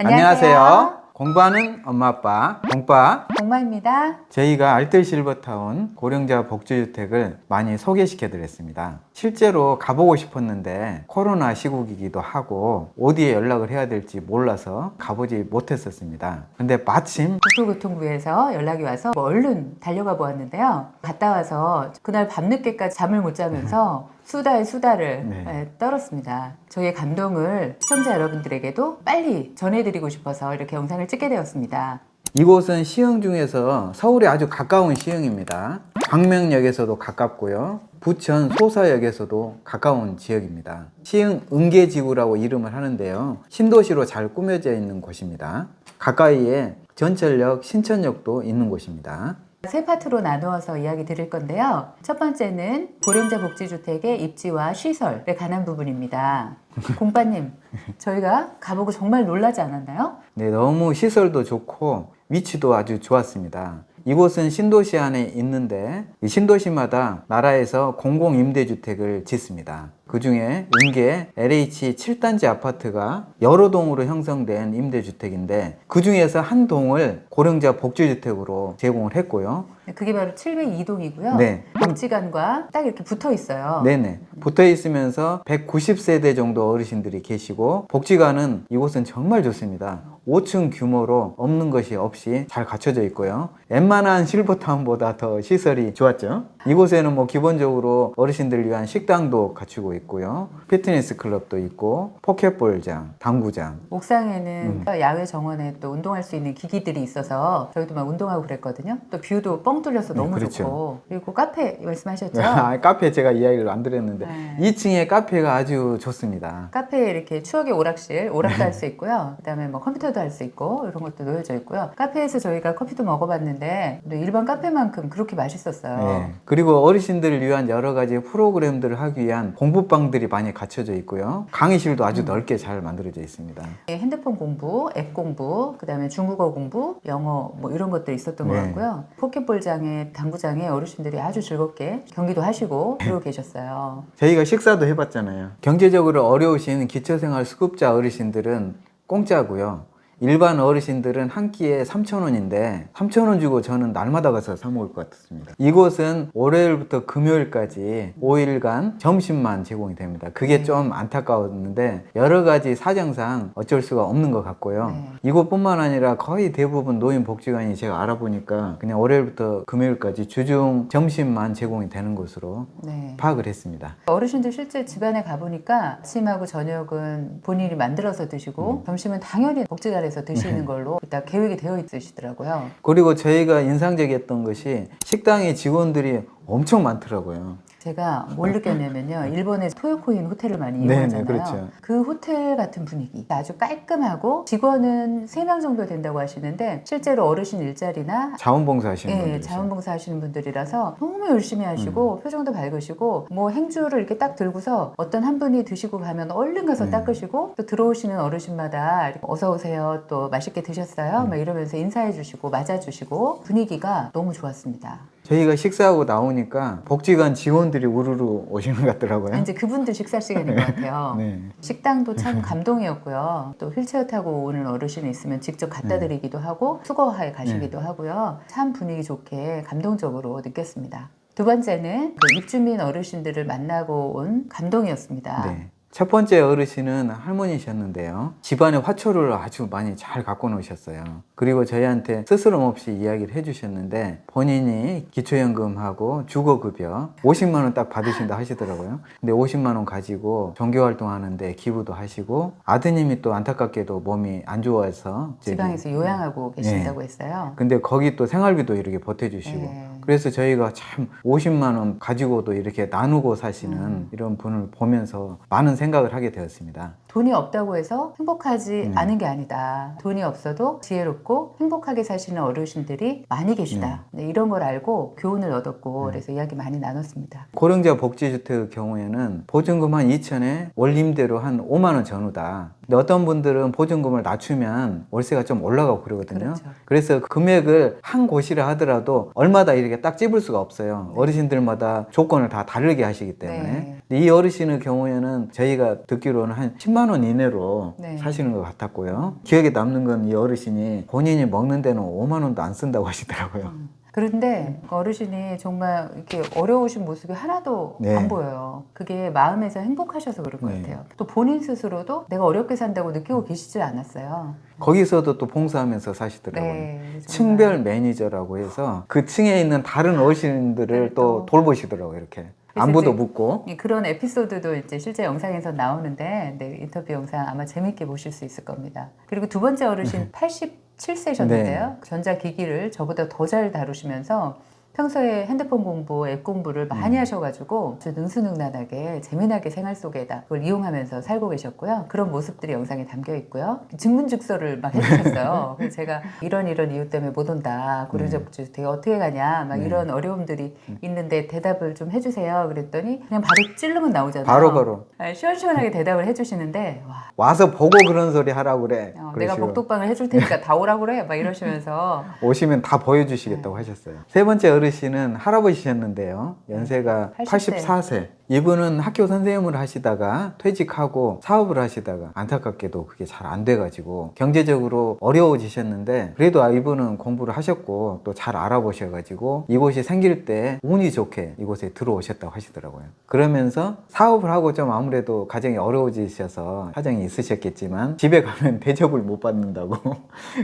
안녕하세요. 공부하는 엄마 아빠 공빠 공마입니다. 저희가 알뜰실버타운 고령자 복지주택을 많이 소개시켜 드렸습니다. 실제로 가보고 싶었는데 코로나 시국이기도 하고 어디에 연락을 해야 될지 몰라서 가보지 못했었습니다. 근데 마침 국토교통부에서 연락이 와서 얼른 달려가 보았는데요. 갔다 와서 그날 밤늦게까지 잠을 못 자면서 수다의 수다를 네. 떨었습니다. 저희의 감동을 시청자 여러분들에게도 빨리 전해드리고 싶어서 이렇게 영상을 찍게 되었습니다. 이곳은 시흥 중에서 서울에 아주 가까운 시흥입니다. 광명역에서도 가깝고요. 부천 소사역에서도 가까운 지역입니다. 시흥 은계지구라고 이름을 하는데요. 신도시로 잘 꾸며져 있는 곳입니다. 가까이에 전철역, 신천역도 있는 곳입니다. 세 파트로 나누어서 이야기 드릴 건데요. 첫 번째는 고령자 복지주택의 입지와 시설에 관한 부분입니다. 공빠님, 저희가 가보고 정말 놀라지 않았나요? 네, 너무 시설도 좋고 위치도 아주 좋았습니다. 이곳은 신도시 안에 있는데 이 신도시마다 나라에서 공공임대주택을 짓습니다. 그 중에 은계 LH 7단지 아파트가 여러 동으로 형성된 임대주택인데 그 중에서 한 동을 고령자 복지주택으로 제공을 했고요. 그게 바로 702동이고요. 네. 복지관과 딱 이렇게 붙어 있어요. 네네. 붙어 있으면서 190세대 정도 어르신들이 계시고 복지관은 이곳은 정말 좋습니다. 5층 규모로 없는 것이 없이 잘 갖춰져 있고요. 웬만한 실버타운보다 더 시설이 좋았죠. 이곳에는 뭐 기본적으로 어르신들을 위한 식당도 갖추고 있고요. 피트니스 클럽도 있고 포켓볼장, 당구장. 옥상에는 야외 정원에 또 운동할 수 있는 기기들이 있어서 저희도 막 운동하고 그랬거든요. 또 뷰도 뻥 뚫려서 너무 그렇죠. 좋고. 그리고 카페 말씀하셨죠? 카페 제가 이야기를 안 드렸는데 네. 2층에 카페가 아주 좋습니다. 카페에 이렇게 추억의 오락실, 오락도 할 수 있고요. 그다음에 뭐 컴퓨터도 할 수 있고 이런 것도 놓여져 있고요. 카페에서 저희가 커피도 먹어봤는데 일반 카페만큼 그렇게 맛있었어요. 네. 그리고 어르신들을 위한 여러 가지 프로그램들을 하기 위한 공부방들이 많이 갖춰져 있고요. 강의실도 아주 넓게 잘 만들어져 있습니다. 핸드폰 공부, 앱 공부, 그다음에 중국어 공부, 영어 뭐 이런 것들이 있었던 것 네. 같고요. 포켓볼장에, 당구장에 어르신들이 아주 즐겁게 경기도 하시고 그러고 계셨어요. 저희가 식사도 해봤잖아요. 경제적으로 어려우신 기초생활 수급자 어르신들은 공짜고요. 일반 어르신들은 한 끼에 3,000원인데 3,000원 주고 저는 날마다 가서 사 먹을 것 같습니다. 이곳은 월요일부터 금요일까지 5일간 점심만 제공이 됩니다. 그게 좀 안타까웠는데 여러 가지 사정상 어쩔 수가 없는 것 같고요. 이곳뿐만 아니라 거의 대부분 노인복지관이 제가 알아보니까 그냥 월요일부터 금요일까지 주중 점심만 제공이 되는 것으로 네. 파악을 했습니다. 어르신들 실제 집안에 가보니까 아침하고 저녁은 본인이 만들어서 드시고 점심은 당연히 복지관에서 드시는 걸로 딱 계획이 되어 있으시더라고요. 그리고 저희가 인상적이었던 것이 식당에 직원들이 엄청 많더라고요. 제가 뭘 느꼈냐면요. 일본에 토요코인 호텔을 많이 네네, 이용하잖아요. 그렇죠. 그 호텔 같은 분위기. 아주 깔끔하고 직원은 3명 정도 된다고 하시는데 실제로 어르신 일자리나 자원봉사 하시는 예, 분들. 자원봉사 하시는 분들이라서 너무 열심히 하시고 표정도 밝으시고 뭐 행주를 이렇게 딱 들고서 어떤 한 분이 드시고 가면 얼른 가서 닦으시고 또 들어오시는 어르신마다 이렇게 어서 오세요 또 맛있게 드셨어요 막 이러면서 인사해 주시고 맞아 주시고 분위기가 너무 좋았습니다. 저희가 식사하고 나오니까 복지관 직원들이 우르르 오시는 것 같더라고요. 이제 그분들 식사 시간인 것 같아요. 네. 식당도 참 감동이었고요. 또 휠체어 타고 오는 어르신이 있으면 직접 갖다 드리기도 하고 수거하에 가시기도 하고요. 참 분위기 좋게 감동적으로 느꼈습니다. 두 번째는 그 입주민 어르신들을 만나고 온 감동이었습니다. 네. 첫 번째 어르신은 할머니셨는데요. 집안에 화초를 아주 많이 잘 갖고 놓으셨어요. 그리고 저희한테 스스럼 없이 이야기를 해주셨는데 본인이 기초연금하고 주거급여 50만 원 딱 받으신다 하시더라고요. 근데 50만 원 가지고 종교활동하는데 기부도 하시고 아드님이 또 안타깝게도 몸이 안 좋아서 지방에서 요양하고 계신다고 했어요. 근데 거기 또 생활비도 이렇게 보태주시고 네. 그래서 저희가 참 50만 원 가지고도 이렇게 나누고 사시는 이런 분을 보면서 많은 생각을 하게 되었습니다. 돈이 없다고 해서 행복하지 않은 게 아니다. 돈이 없어도 지혜롭고 행복하게 사시는 어르신들이 많이 계시다. 네, 이런 걸 알고 교훈을 얻었고 그래서 이야기 많이 나눴습니다. 고령자 복지주택의 경우에는 보증금 한 2천에 월임대로 한 5만 원 전후다. 근데 어떤 분들은 보증금을 낮추면 월세가 좀 올라가고 그러거든요. 그렇죠. 그래서 금액을 한 곳이라 하더라도 얼마다 이렇게 딱 찝을 수가 없어요. 어르신들마다 조건을 다 다르게 하시기 때문에. 네. 이 어르신의 경우에는 저희가 듣기로는 한 10만 원 이내로 네. 사시는 것 같았고요. 기억에 남는 건 이 어르신이 본인이 먹는 데는 5만 원도 안 쓴다고 하시더라고요. 그런데 어르신이 정말 이렇게 어려우신 모습이 하나도 네. 안 보여요. 그게 마음에서 행복하셔서 그럴 것 네. 같아요. 또 본인 스스로도 내가 어렵게 산다고 느끼고 계시질 않았어요. 거기서도 또 봉사하면서 사시더라고요. 네, 정말. 층별 매니저라고 해서 그 층에 있는 다른 어르신들을 또 돌보시더라고요. 이렇게 안부도 이제 묻고. 그런 에피소드도 이제 실제 영상에서 나오는데 인터뷰 영상 아마 재밌게 보실 수 있을 겁니다. 그리고 두 번째 어르신 87세셨는데요. 전자기기를 저보다 더 잘 다루시면서 평소에 핸드폰 공부, 앱 공부를 많이 하셔가지고 아주 능수능란하게 재미나게 생활 속에다 그걸 이용하면서 살고 계셨고요. 그런 모습들이 영상에 담겨 있고요. 증문즉서를 막 해주셨어요. 그래서 제가 이런 이유 때문에 못 온다. 고령자복지주택에 어떻게 가냐. 막 이런 어려움들이 있는데 대답을 좀 해주세요. 그랬더니 그냥 바로 찌르면 나오잖아요. 바로. 시원시원하게 대답을 해주시는데 와, 와서 보고 그런 소리 하라고 그래. 내가 그러시고. 복독방을 해줄 테니까 다 오라고 그래. 막 이러시면서 오시면 다 보여주시겠다고 하셨어요. 세 번째 어르신은 할아버지셨는데요. 연세가 80세. 84세. 이분은 학교 선생님을 하시다가 퇴직하고 사업을 하시다가 안타깝게도 그게 잘 안 돼가지고 경제적으로 어려워지셨는데 그래도 이분은 공부를 하셨고 또 잘 알아보셔가지고 이곳이 생길 때 운이 좋게 이곳에 들어오셨다고 하시더라고요. 그러면서 사업을 하고 좀 아무래도 가정이 어려워지셔서 사정이 있으셨겠지만 집에 가면 대접을 못 받는다고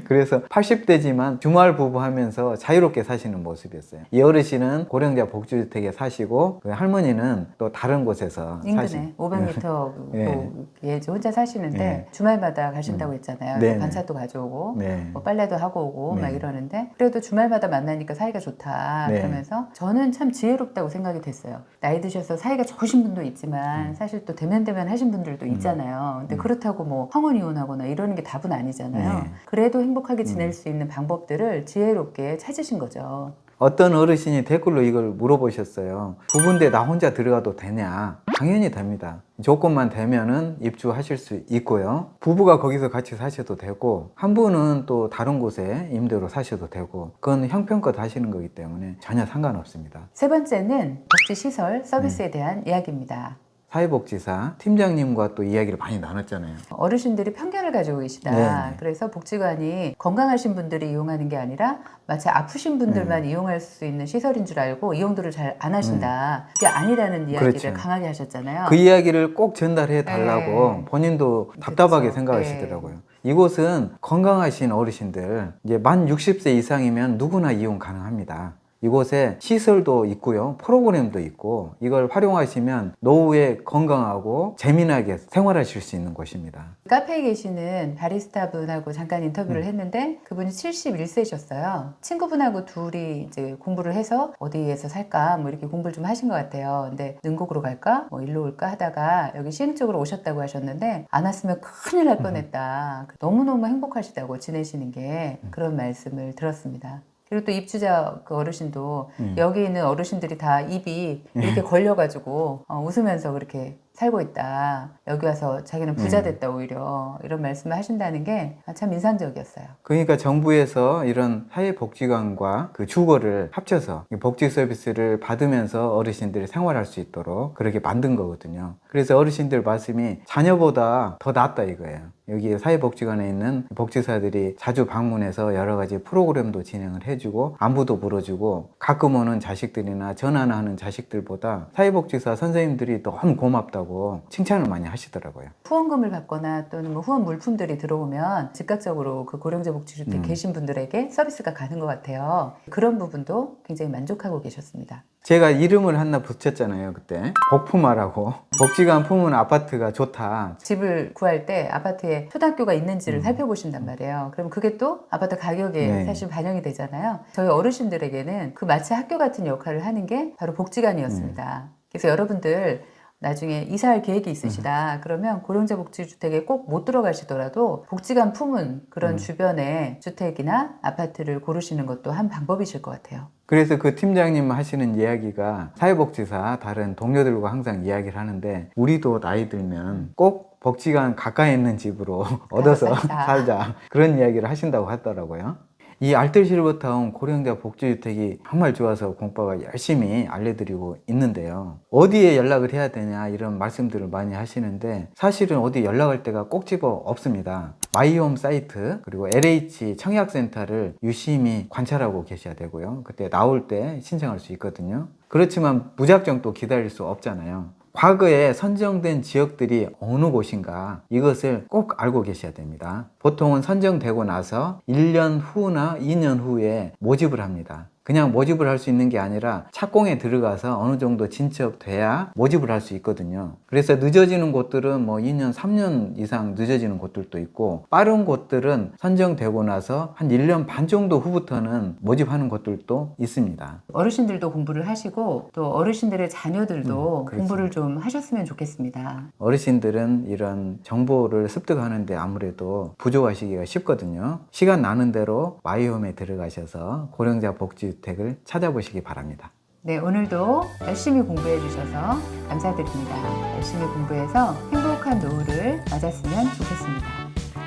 그래서 80대지만 주말 부부하면서 자유롭게 사시는 모습이었어요. 이 어르신은 고령자 복지주택에 사시고 그 할머니는 또 다른 곳에서 인근에 500m 네. 예, 혼자 사시는데 네. 주말마다 가신다고 했잖아요. 네. 반찬도 가져오고 네. 뭐 빨래도 하고 오고 네. 막 이러는데 그래도 주말마다 만나니까 사이가 좋다. 네. 그러면서 저는 참 지혜롭다고 생각이 됐어요. 나이 드셔서 사이가 좋으신 분도 있지만 사실 또 대면대면 하신 분들도 있잖아요. 근데 그렇다고 뭐 황혼 이혼하거나 이러는 게 답은 아니잖아요. 네. 그래도 행복하게 지낼 수 있는 방법들을 지혜롭게 찾으신 거죠. 어떤 어르신이 댓글로 이걸 물어보셨어요. 부부인데 나 혼자 들어가도 되냐? 당연히 됩니다. 조건만 되면은 입주하실 수 있고요. 부부가 거기서 같이 사셔도 되고 한 분은 또 다른 곳에 임대로 사셔도 되고 그건 형편껏 하시는 거기 때문에 전혀 상관없습니다. 세 번째는 복지시설 서비스에 대한 이야기입니다. 사회복지사 팀장님과 또 이야기를 많이 나눴잖아요. 어르신들이 편견을 가지고 계시다. 네. 그래서 복지관이 건강하신 분들이 이용하는 게 아니라 마치 아프신 분들만 이용할 수 있는 시설인 줄 알고 이용도를 잘 안 하신다. 그게 아니라는 이야기를 그렇죠. 강하게 하셨잖아요. 그 이야기를 꼭 전달해 달라고 네. 본인도 답답하게 그렇죠. 생각하시더라고요. 이곳은 건강하신 어르신들 이제 만 60세 이상이면 누구나 이용 가능합니다. 이곳에 시설도 있고요. 프로그램도 있고 이걸 활용하시면 노후에 건강하고 재미나게 생활하실 수 있는 곳입니다. 카페에 계시는 바리스타 분하고 잠깐 인터뷰를 했는데 그분이 71세셨어요. 친구분하고 둘이 이제 공부를 해서 어디에서 살까 뭐 이렇게 공부를 좀 하신 것 같아요. 근데 능곡으로 갈까 뭐 일로 올까 하다가 여기 시흥 쪽으로 오셨다고 하셨는데 안 왔으면 큰일 날 뻔했다. 너무너무 행복하시다고 지내시는 게 그런 말씀을 들었습니다. 그리고 또 입주자 그 어르신도 여기 있는 어르신들이 다 입이 이렇게 걸려가지고 웃으면서 그렇게 살고 있다. 여기 와서 자기는 부자 됐다 오히려 이런 말씀을 하신다는 게 참 인상적이었어요. 그러니까 정부에서 이런 사회복지관과 그 주거를 합쳐서 복지 서비스를 받으면서 어르신들이 생활할 수 있도록 그렇게 만든 거거든요. 그래서 어르신들 말씀이 자녀보다 더 낫다 이거예요. 여기 사회복지관에 있는 복지사들이 자주 방문해서 여러 가지 프로그램도 진행을 해주고 안부도 물어주고 가끔 오는 자식들이나 전화나 하는 자식들보다 사회복지사 선생님들이 너무 고맙다고 칭찬을 많이 하시더라고요. 후원금을 받거나 또는 뭐 후원 물품들이 들어오면 즉각적으로 그 고령자 복지주택 계신 분들에게 서비스가 가는 것 같아요. 그런 부분도 굉장히 만족하고 계셨습니다. 제가 이름을 하나 붙였잖아요 그때 복품아라고. 복지관 품은 아파트가 좋다. 집을 구할 때 아파트에 초등학교가 있는지를 살펴보신단 말이에요. 그럼 그게 또 아파트 가격에 네. 사실 반영이 되잖아요. 저희 어르신들에게는 그 마치 학교 같은 역할을 하는 게 바로 복지관이었습니다. 그래서 여러분들 나중에 이사할 계획이 있으시다. 그러면 고령자 복지주택에 꼭 못 들어가시더라도 복지관 품은 그런 주변의 주택이나 아파트를 고르시는 것도 한 방법이실 것 같아요. 그래서 그 팀장님 하시는 이야기가 사회복지사 다른 동료들과 항상 이야기를 하는데 우리도 나이 들면 꼭 복지관 가까이 있는 집으로 얻어서 살자. 살자 그런 이야기를 하신다고 하더라고요. 이 알뜰실버타운 고령자 복지주택이 정말 좋아서 공빠가 열심히 알려드리고 있는데요. 어디에 연락을 해야 되냐 이런 말씀들을 많이 하시는데 사실은 어디 연락할 데가 꼭 집어 없습니다. 마이홈 사이트 그리고 LH 청약센터를 유심히 관찰하고 계셔야 되고요. 그때 나올 때 신청할 수 있거든요. 그렇지만 무작정 또 기다릴 수 없잖아요. 과거에 선정된 지역들이 어느 곳인가 이것을 꼭 알고 계셔야 됩니다. 보통은 선정되고 나서 1년 후나 2년 후에 모집을 합니다. 그냥 모집을 할 수 있는 게 아니라 착공에 들어가서 어느 정도 진척돼야 모집을 할 수 있거든요. 그래서 늦어지는 곳들은 뭐 2년, 3년 이상 늦어지는 곳들도 있고 빠른 곳들은 선정되고 나서 한 1년 반 정도 후부터는 모집하는 곳들도 있습니다. 어르신들도 공부를 하시고 또 어르신들의 자녀들도 그렇습니다. 공부를 좀 하셨으면 좋겠습니다. 어르신들은 이런 정보를 습득하는데 아무래도 부족하시기가 쉽거든요. 시간 나는 대로 마이홈에 들어가셔서 고령자 복지주택을 찾아보시기 바랍니다. 네, 오늘도 열심히 공부해 주셔서 감사드립니다. 열심히 공부해서 행복한 노후를 맞았으면 좋겠습니다.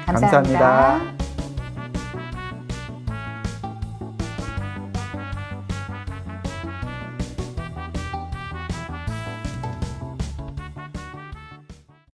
감사합니다. 감사합니다.